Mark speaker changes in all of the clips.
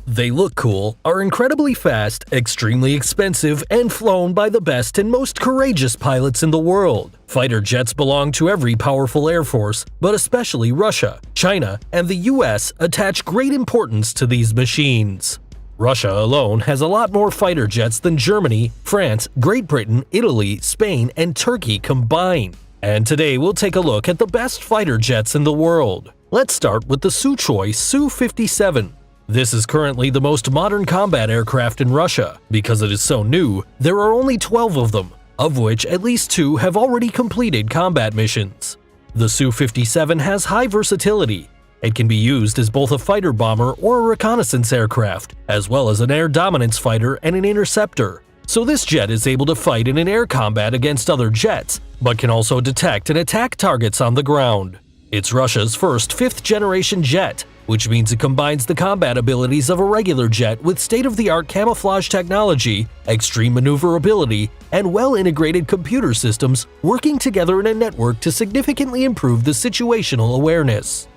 Speaker 1: They look cool, are incredibly fast, extremely expensive, and flown by the best and most courageous pilots in the world. Fighter jets belong to every powerful air force, but especially Russia, China, and the US attach great importance to these machines. Russia alone has a lot more fighter jets than Germany, France, Great Britain, Italy, Spain, and Turkey combined. And today we'll take a look at the best fighter jets in the world. Let's start with the Sukhoi Su-57. This is currently the most modern combat aircraft in Russia. Because it is so new, there are only 12 of them, of which at least 2 have already completed combat missions. The Su-57 has high versatility. It can be used as both a fighter bomber or a reconnaissance aircraft, as well as an air dominance fighter and an interceptor. So this jet is able to fight in an air combat against other jets, but can also detect and attack targets on the ground. It's Russia's first 5th-generation jet, which means it combines the combat abilities of a regular jet with state-of-the-art camouflage technology, extreme maneuverability, and well-integrated computer systems working together in a network to significantly improve the situational awareness.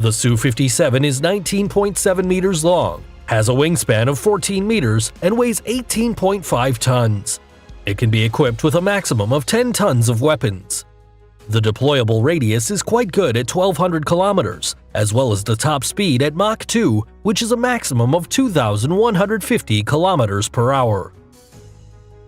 Speaker 1: The Su-57 is 19.7 meters long, has a wingspan of 14 meters, and weighs 18.5 tons. It can be equipped with a maximum of 10 tons of weapons. The deployable radius is quite good at 1,200 kilometers, as well as the top speed at Mach 2, which is a maximum of 2,150 kilometers per hour.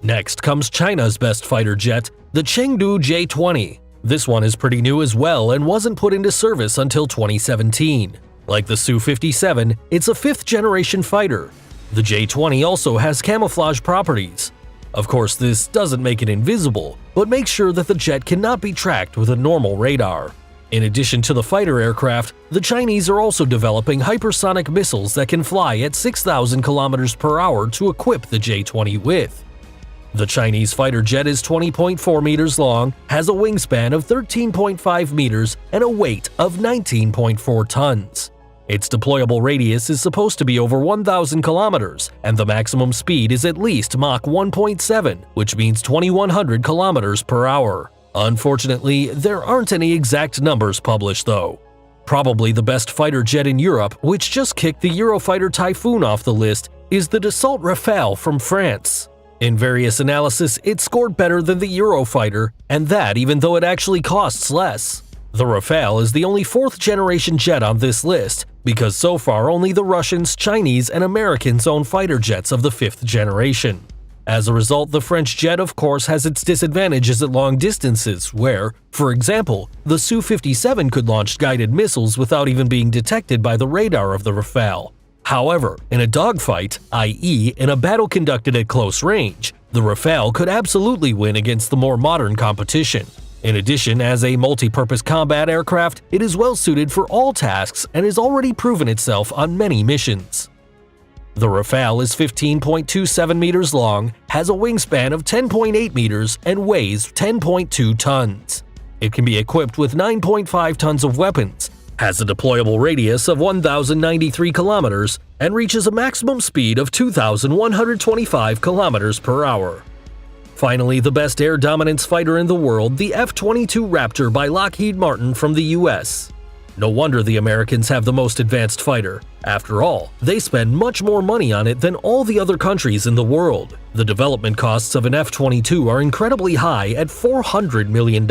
Speaker 1: Next comes China's best fighter jet, the Chengdu J20. This one is pretty new as well and wasn't put into service until 2017. Like the Su-57, it's a 5th-generation fighter. The J20 also has camouflage properties. Of course, this doesn't make it invisible, but makes sure that the jet cannot be tracked with a normal radar. In addition to the fighter aircraft, the Chinese are also developing hypersonic missiles that can fly at 6,000 kilometers per hour to equip the J20 with. The Chinese fighter jet is 20.4 meters long, has a wingspan of 13.5 meters, and a weight of 19.4 tons. Its deployable radius is supposed to be over 1,000 kilometers, and the maximum speed is at least Mach 1.7, which means 2,100 kilometers per hour. Unfortunately, there aren't any exact numbers published though. Probably the best fighter jet in Europe, which just kicked the Eurofighter Typhoon off the list, is the Dassault Rafale from France. In various analysis, it scored better than the Eurofighter, and that even though it actually costs less. The Rafale is the only 4th-generation jet on this list, because so far only the Russians, Chinese, and Americans own fighter jets of the 5th generation. As a result, the French jet of course has its disadvantages at long distances where, for example, the Su-57 could launch guided missiles without even being detected by the radar of the Rafale. However, in a dogfight, i.e. in a battle conducted at close range, the Rafale could absolutely win against the more modern competition. In addition, as a multi-purpose combat aircraft, it is well suited for all tasks and has already proven itself on many missions. The Rafale is 15.27 meters long, has a wingspan of 10.8 meters, and weighs 10.2 tons. It can be equipped with 9.5 tons of weapons, has a deployable radius of 1,093 kilometers, and reaches a maximum speed of 2,125 kilometers per hour. Finally, the best air dominance fighter in the world, the F22 Raptor by Lockheed Martin from the US. No wonder the Americans have the most advanced fighter. After all, they spend much more money on it than all the other countries in the world. The development costs of an F-22 are incredibly high at $400 million.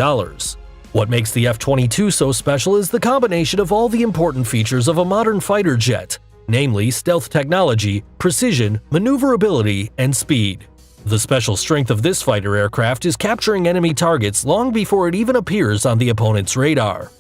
Speaker 1: What makes the F-22 so special is the combination of all the important features of a modern fighter jet, namely stealth technology, precision, maneuverability, and speed. The special strength of this fighter aircraft is capturing enemy targets long before it even appears on the opponent's radar.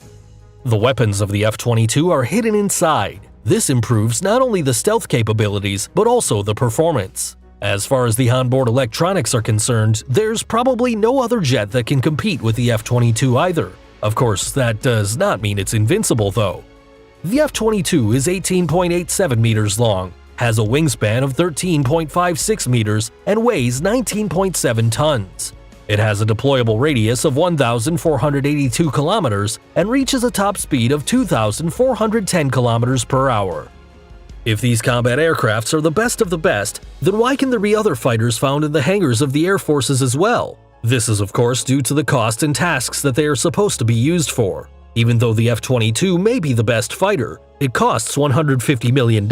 Speaker 1: The weapons of the F-22 are hidden inside. This improves not only the stealth capabilities, but also the performance. As far as the onboard electronics are concerned, there's probably no other jet that can compete with the F-22 either. Of course, that does not mean it's invincible though. The F-22 is 18.87 meters long, has a wingspan of 13.56 meters, and weighs 19.7 tons. It has a deployable radius of 1,482 kilometers and reaches a top speed of 2,410 kilometers per hour. If these combat aircrafts are the best of the best, then why can there be other fighters found in the hangars of the air forces as well? This is of course due to the cost and tasks that they are supposed to be used for. Even though the F-22 may be the best fighter, it costs $150 million,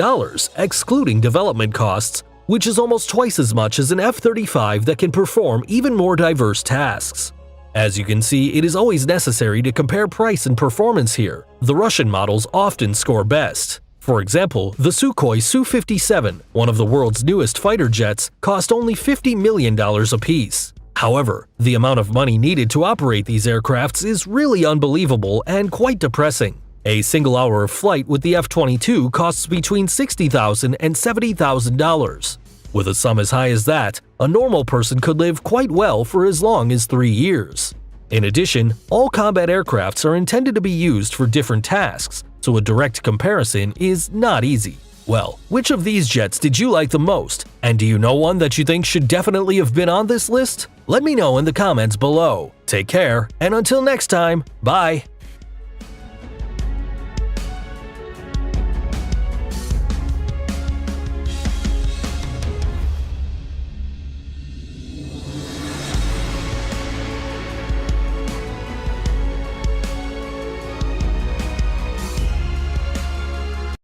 Speaker 1: excluding development costs, which is almost twice as much as an F-35 that can perform even more diverse tasks. As you can see, it is always necessary to compare price and performance here. The Russian models often score best. For example, the Sukhoi Su-57, one of the world's newest fighter jets, cost only $50 million apiece. However, the amount of money needed to operate these aircrafts is really unbelievable and quite depressing. A single hour of flight with the F-22 costs between $60,000 and $70,000. With a sum as high as that, a normal person could live quite well for as long as 3 years. In addition, all combat aircrafts are intended to be used for different tasks, so a direct comparison is not easy. Well, which of these jets did you like the most? And do you know one that you think should definitely have been on this list? Let me know in the comments below. Take care, and until next time, bye!